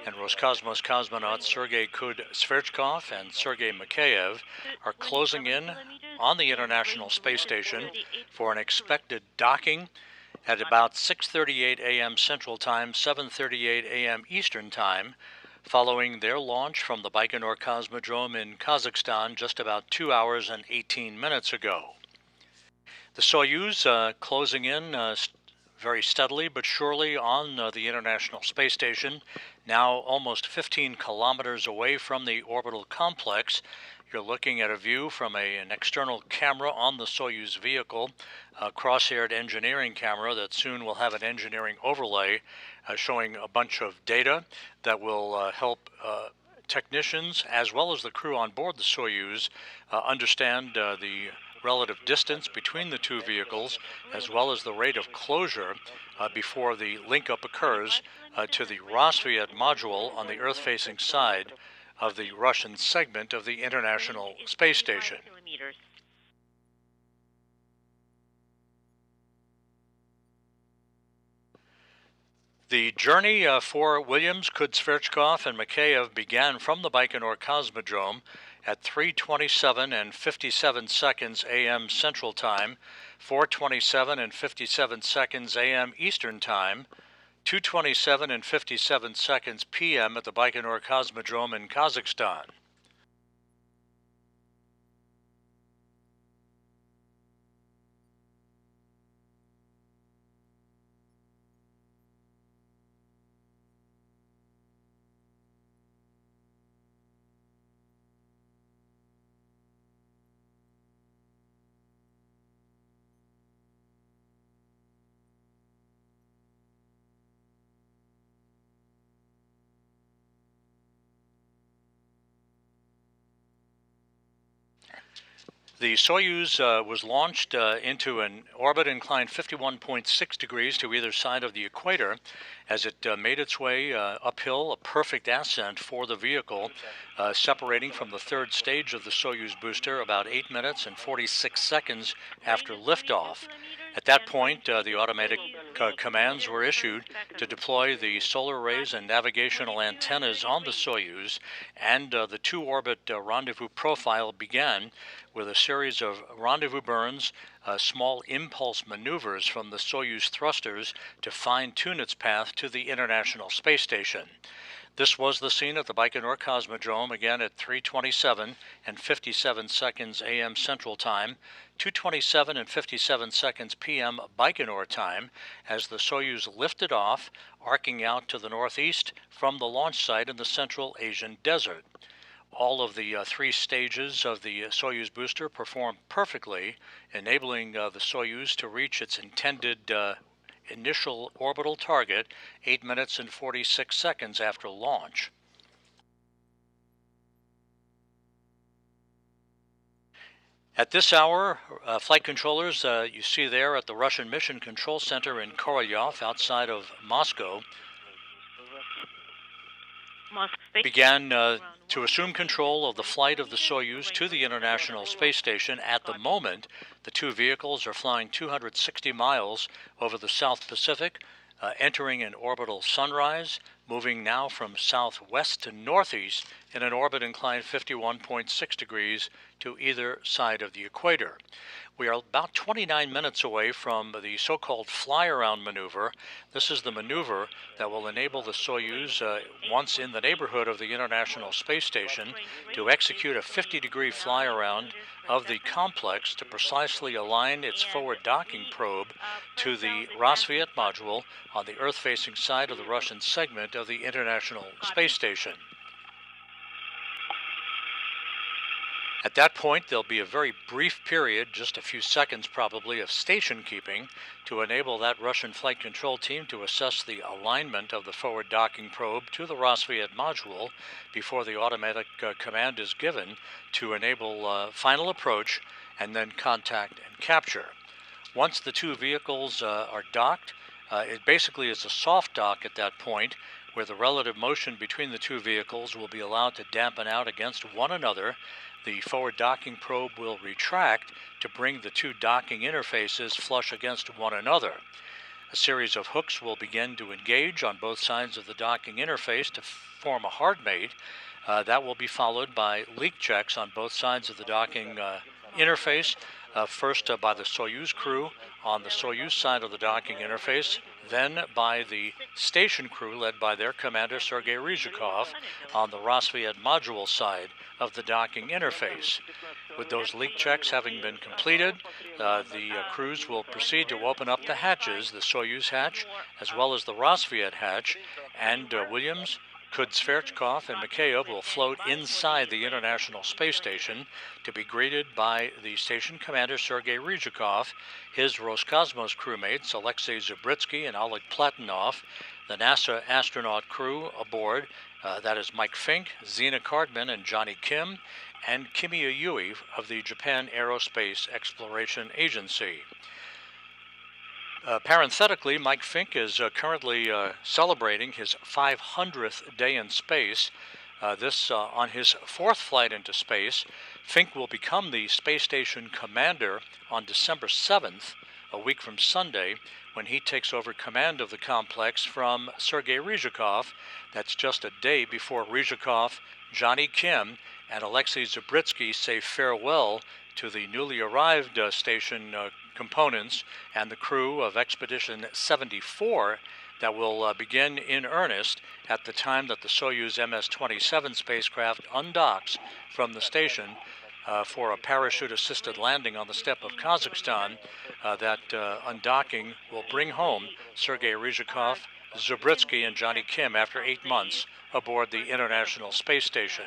and Roscosmos cosmonauts Sergei Kud-Sverchkov and Sergei Mikheyev are closing in on the International Space Station for an expected docking at about 6:38 a.m. Central Time, 7:38 a.m. Eastern Time, following their launch from the Baikonur Cosmodrome in Kazakhstan just about 2 hours and 18 minutes ago. The Soyuz closing in very steadily but surely on the International Space Station, now almost 15 kilometers away from the orbital complex. You're looking at a view from an external camera on the Soyuz vehicle, a cross-haired engineering camera that soon will have an engineering overlay showing a bunch of data that will help technicians as well as the crew on board the Soyuz understand the relative distance between the two vehicles, as well as the rate of closure before the link-up occurs to the Rassvet module on the Earth-facing side of the Russian segment of the International Space Station. The journey for Williams, Kud-Sverchkov, and Mikheyev began from the Baikonur Cosmodrome at 3:27 and 57 seconds a.m. Central Time, 4:27 and 57 seconds a.m. Eastern Time, 2:27 and 57 seconds p.m. at the Baikonur Cosmodrome in Kazakhstan. The Soyuz was launched into an orbit inclined 51.6 degrees to either side of the equator as it made its way uphill, a perfect ascent for the vehicle, separating from the third stage of the Soyuz booster about 8 minutes and 46 seconds after liftoff. At that point, the automatic commands were issued to deploy the solar arrays and navigational antennas on the Soyuz, and the two-orbit rendezvous profile began with a series of rendezvous burns, small impulse maneuvers from the Soyuz thrusters to fine-tune its path to the International Space Station. This was the scene at the Baikonur Cosmodrome, again at 3:27 and 57 seconds a.m. Central Time, 2:27 and 57 seconds p.m. Baikonur time, as the Soyuz lifted off, arcing out to the northeast from the launch site in the Central Asian desert. All of the three stages of the Soyuz booster performed perfectly, enabling the Soyuz to reach its intended initial orbital target 8 minutes and 46 seconds after launch. At this hour, flight controllers you see there at the Russian Mission Control Center in Korolyov outside of Moscow began to assume control of the flight of the Soyuz to the International Space Station. At the moment, the two vehicles are flying 260 miles over the South Pacific, entering an orbital sunrise, moving now from southwest to northeast in an orbit inclined 51.6 degrees to either side of the equator. We are about 29 minutes away from the so-called fly-around maneuver. This is the maneuver that will enable the Soyuz, once in the neighborhood of the International Space Station, to execute a 50-degree fly-around of the complex to precisely align its forward docking probe to the Rassvet module on the Earth-facing side of the Russian segment of the International Space Station. At that point, there'll be a very brief period, just a few seconds probably, of station keeping to enable that Russian flight control team to assess the alignment of the forward docking probe to the Rassvet module before the automatic command is given to enable final approach and then contact and capture. Once the two vehicles are docked, it basically is a soft dock at that point, where the relative motion between the two vehicles will be allowed to dampen out against one another. The forward docking probe will retract to bring the two docking interfaces flush against one another. A series of hooks will begin to engage on both sides of the docking interface to form a hard mate. That will be followed by leak checks on both sides of the docking interface, first by the Soyuz crew on the Soyuz side of the docking interface, then by the station crew led by their commander Sergei Ryzhikov on the Rosviet module side of the docking interface. With those leak checks having been completed, the crews will proceed to open up the hatches, the Soyuz hatch, as well as the Rosviet hatch, and Williams, Kudzverchkov, and Mikheyev will float inside the International Space Station to be greeted by the station commander Sergei Ryzhikov, his Roscosmos crewmates Alexei Zabritsky and Oleg Platonov, the NASA astronaut crew aboard, that is Mike Fink, Zena Cardman, and Johnny Kim, and Kimiya Yui of the Japan Aerospace Exploration Agency. Parenthetically, Mike Fink is currently celebrating his 500th day in space. This on his 4th flight into space. Fink will become the space station commander on December 7th, a week from Sunday, when he takes over command of the complex from Sergei Ryzhikov. That's just a day before Ryzhikov, Johnny Kim, and Alexei Zabritsky say farewell to the newly arrived station components and the crew of Expedition 74 that will begin in earnest at the time that the Soyuz MS-27 spacecraft undocks from the station for a parachute-assisted landing on the steppe of Kazakhstan. That undocking will bring home Sergei Ryzhikov, Zabritsky, and Johnny Kim after 8 months aboard the International Space Station.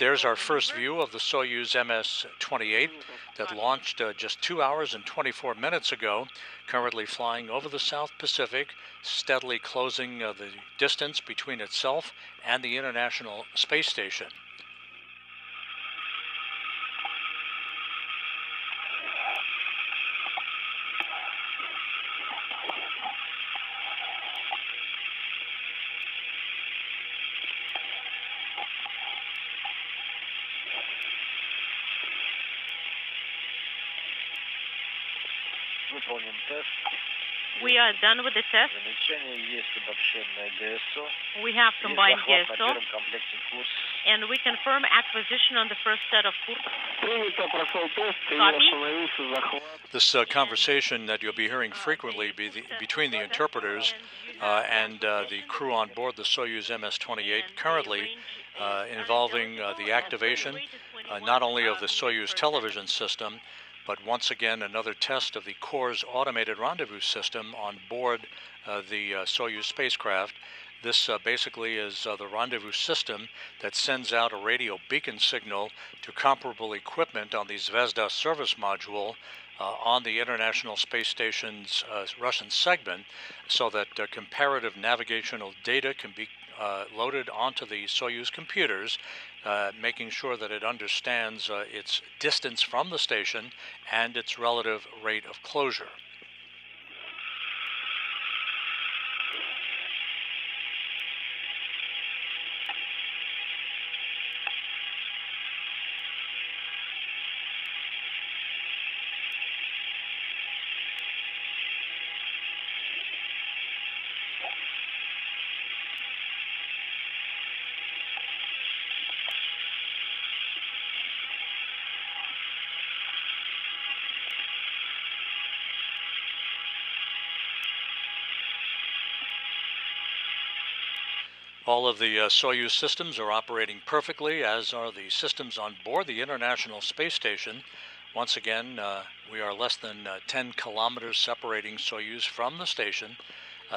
There's our first view of the Soyuz MS-28 that launched just 2 hours and 24 minutes ago, currently flying over the South Pacific, steadily closing the distance between itself and the International Space Station. We are done with the test. We have combined GSO, and we confirm acquisition on the first set of course. Copy. This conversation that you'll be hearing frequently between the interpreters and the crew on board the Soyuz MS-28, currently involving the activation not only of the Soyuz television system, but once again another test of the Core's automated rendezvous system on board the Soyuz spacecraft. This basically is the rendezvous system that sends out a radio beacon signal to comparable equipment on the Zvezda service module on the International Space Station's Russian segment, so that comparative navigational data can be loaded onto the Soyuz computers, making sure that it understands its distance from the station and its relative rate of closure. All of the Soyuz systems are operating perfectly, as are the systems on board the International Space Station. Once again, we are less than 10 kilometers separating Soyuz from the station.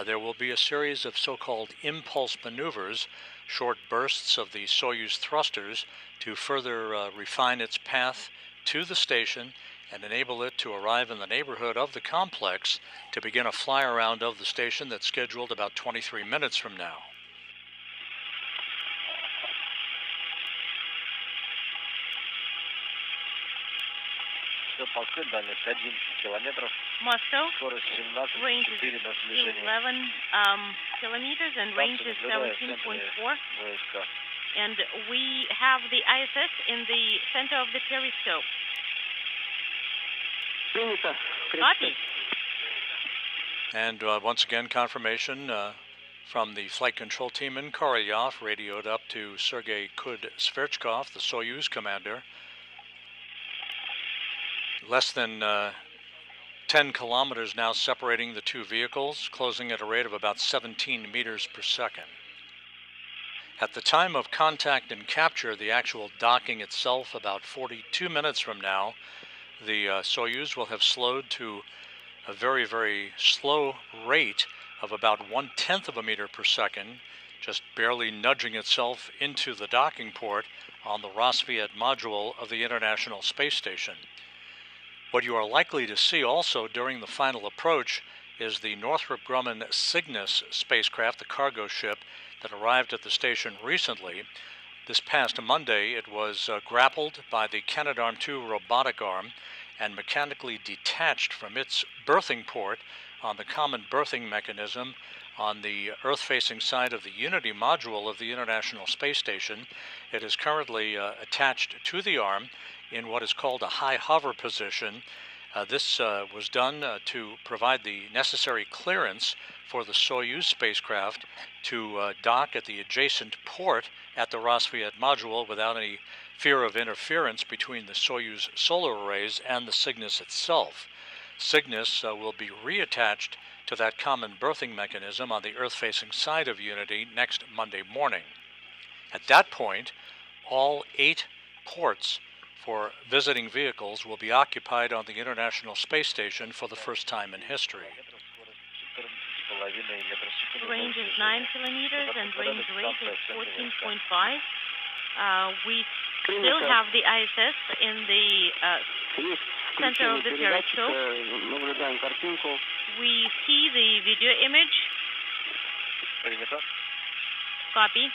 There will be a series of so-called impulse maneuvers, short bursts of the Soyuz thrusters, to further refine its path to the station and enable it to arrive in the neighborhood of the complex to begin a fly-around of the station that's scheduled about 23 minutes from now. Moscow, range is 11 kilometers and range is 17.4. And we have the ISS in the center of the periscope. Copy. And once again, confirmation from the flight control team in Korolyov, radioed up to Sergei Kud-Sverchkov, the Soyuz commander. Less than 10 kilometers now separating the two vehicles, closing at a rate of about 17 meters per second. At the time of contact and capture, the actual docking itself, about 42 minutes from now, the Soyuz will have slowed to a very, very slow rate of about 1/10 of a meter per second, just barely nudging itself into the docking port on the Rassvet module of the International Space Station. What you are likely to see also during the final approach is the Northrop Grumman Cygnus spacecraft, the cargo ship that arrived at the station recently. This past Monday, it was grappled by the Canadarm2 robotic arm and mechanically detached from its berthing port on the common berthing mechanism on the Earth-facing side of the Unity module of the International Space Station. It is currently attached to the arm in what is called a high hover position. This was done to provide the necessary clearance for the Soyuz spacecraft to dock at the adjacent port at the Rassvet module without any fear of interference between the Soyuz solar arrays and the Cygnus itself. Cygnus will be reattached to that common berthing mechanism on the Earth-facing side of Unity next Monday morning. At that point, all 8 ports for visiting vehicles will be occupied on the International Space Station for the first time in history. Range is 9 kilometers and range rate is 14.5. We still have the ISS in the center of the periscope. We see the video image. Copy.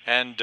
And